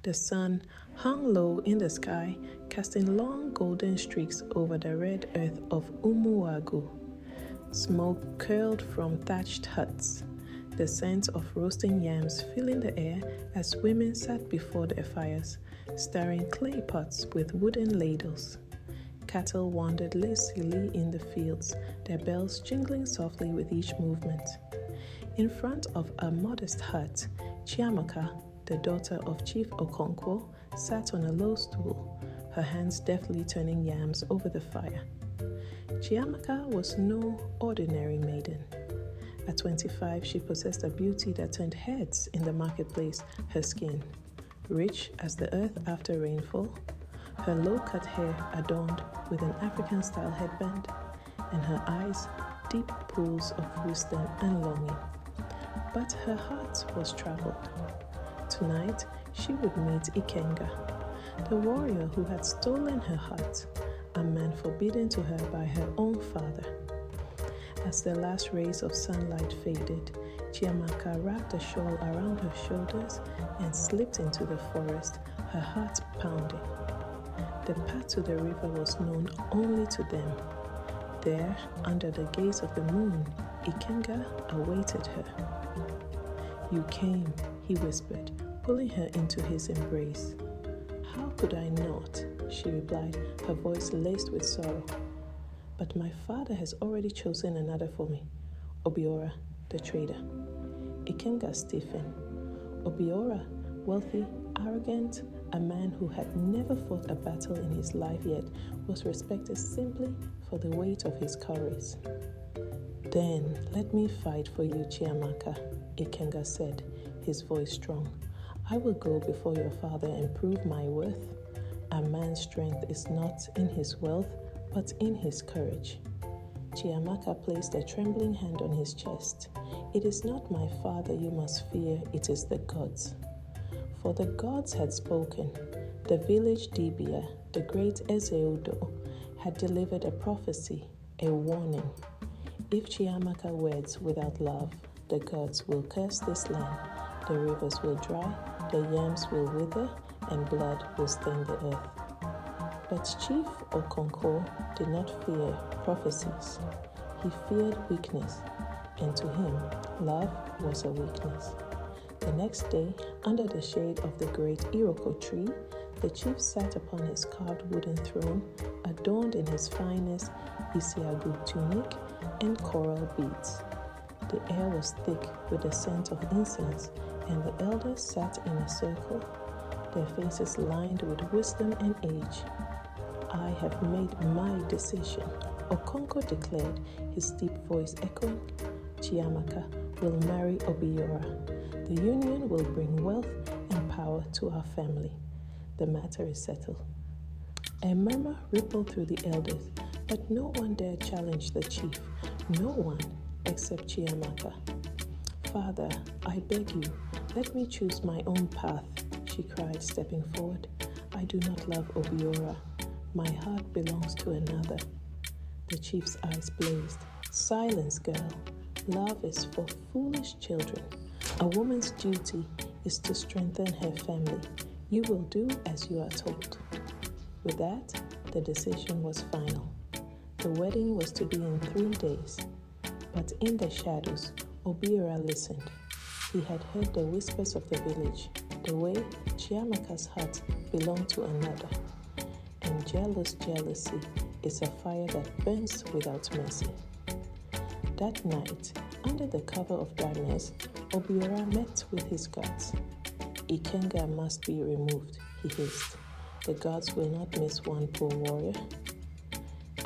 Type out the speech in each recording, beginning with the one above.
The sun hung low in the sky, casting long golden streaks over the red earth of Umuagu. Smoke curled from thatched huts, the scent of roasting yams filling the air as women sat before their fires, stirring clay pots with wooden ladles. Cattle wandered lazily in the fields, their bells jingling softly with each movement. In front of a modest hut, Chiamaka, the daughter of Chief Okonkwo, sat on a low stool, her hands deftly turning yams over the fire. Chiamaka was no ordinary maiden. At 25, she possessed a beauty that turned heads in the marketplace, her skin, rich as the earth after rainfall, her low-cut hair adorned with an African-style headband, and her eyes deep pools of wisdom and longing. But her heart was troubled. Tonight, she would meet Ikenga, the warrior who had stolen her heart, a man forbidden to her by her own father. As the last rays of sunlight faded, Chiamaka wrapped a shawl around her shoulders and slipped into the forest, her heart pounding. The path to the river was known only to them. There, under the gaze of the moon, Ikenga awaited her. "You came," he whispered, pulling her into his embrace. "How could I not?" she replied, her voice laced with sorrow. "But my father has already chosen another for me, Obiora, the trader." Ikenga stiffened. Obiora, wealthy, arrogant, a man who had never fought a battle in his life yet, was respected simply for the weight of his courage. "Then let me fight for you, Chiamaka," Ikenga said, his voice strong. "I will go before your father and prove my worth. A man's strength is not in his wealth, but in his courage." Chiamaka placed a trembling hand on his chest. "It is not my father you must fear, it is the gods." For the gods had spoken. The village Dibia, the great Ezeudo, had delivered a prophecy, a warning. If Chiamaka weds without love, the gods will curse this land, the rivers will dry, the yams will wither, and blood will stain the earth. But Chief Okonkwo did not fear prophecies. He feared weakness, and to him, love was a weakness. The next day, under the shade of the great Iroko tree, the chief sat upon his carved wooden throne, adorned in his finest Isiagu tunic and coral beads. The air was thick with the scent of incense, and the elders sat in a circle, their faces lined with wisdom and age. "I have made my decision," Okonkwo declared, his deep voice echoing. "Chiamaka will marry Obiora. The union will bring wealth and power to our family. The matter is settled." A murmur rippled through the elders, but no one dared challenge the chief. No one except Chiamaka. "Father, I beg you, let me choose my own path," she cried, stepping forward. "I do not love Obiora. My heart belongs to another." The chief's eyes blazed. "Silence, girl. Love is for foolish children. A woman's duty is to strengthen her family. You will do as you are told." With that, the decision was final. The wedding was to be in 3 days. But in the shadows, Obiora listened. He had heard the whispers of the village, the way Chiamaka's heart belonged to another. And jealousy is a fire that burns without mercy. That night, under the cover of darkness, Obiora met with his gods. "Ikenga must be removed," he hissed. "The gods will not miss one poor warrior."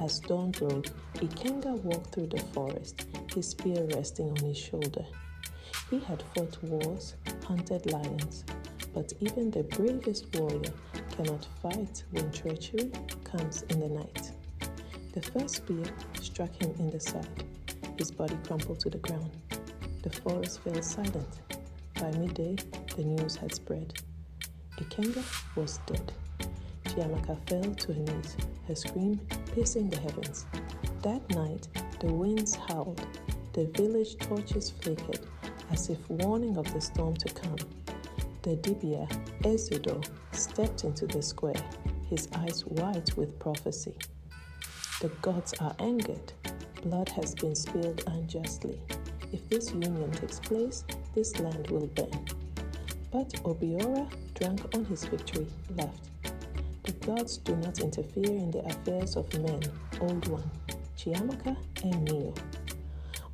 As dawn broke, Ikenga walked through the forest, his spear resting on his shoulder. He had fought wars, hunted lions, but even the bravest warrior cannot fight when treachery comes in the night. The first spear struck him in the side. His body crumpled to the ground. The forest fell silent. By midday, the news had spread. Ikenga was dead. Chiamaka fell to her knees, her scream piercing the heavens. That night, the winds howled, the village torches flickered, as if warning of the storm to come. The Dibia, Ezudo, stepped into the square, his eyes white with prophecy. The gods are angered. Blood has been spilled unjustly. If this union takes place, this land will burn. But Obiora drank on his victory, laughed. The gods do not interfere in the affairs of men, Old One, Chiamaka and Neo.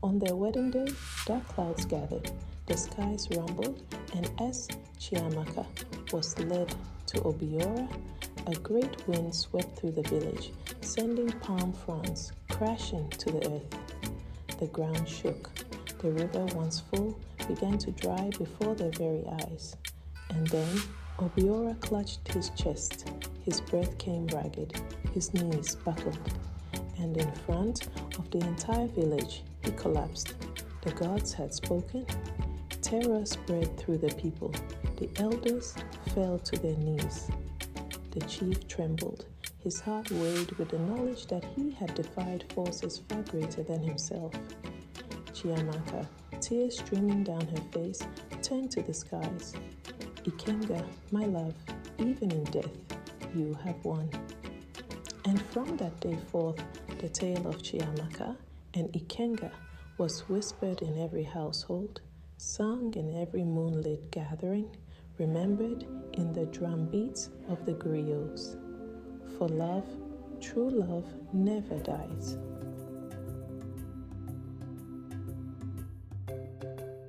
On their wedding day, dark clouds gathered, the skies rumbled, and as Chiamaka was led to Obiora, a great wind swept through the village, sending palm fronds crashing to the earth. The ground shook. The river, once full, began to dry before their very eyes. And then Obiora clutched his chest. His breath came ragged. His knees buckled. And in front of the entire village, he collapsed. The gods had spoken. Terror spread through the people. The elders fell to their knees. The chief trembled, his heart weighed with the knowledge that he had defied forces far greater than himself. Chiamaka, tears streaming down her face, turned to the skies. Ikenga, my love, even in death, you have won. And from that day forth, the tale of Chiamaka and Ikenga was whispered in every household, sung in every moonlit gathering, remembered in the drum beats of the griots. For love, true love, never dies.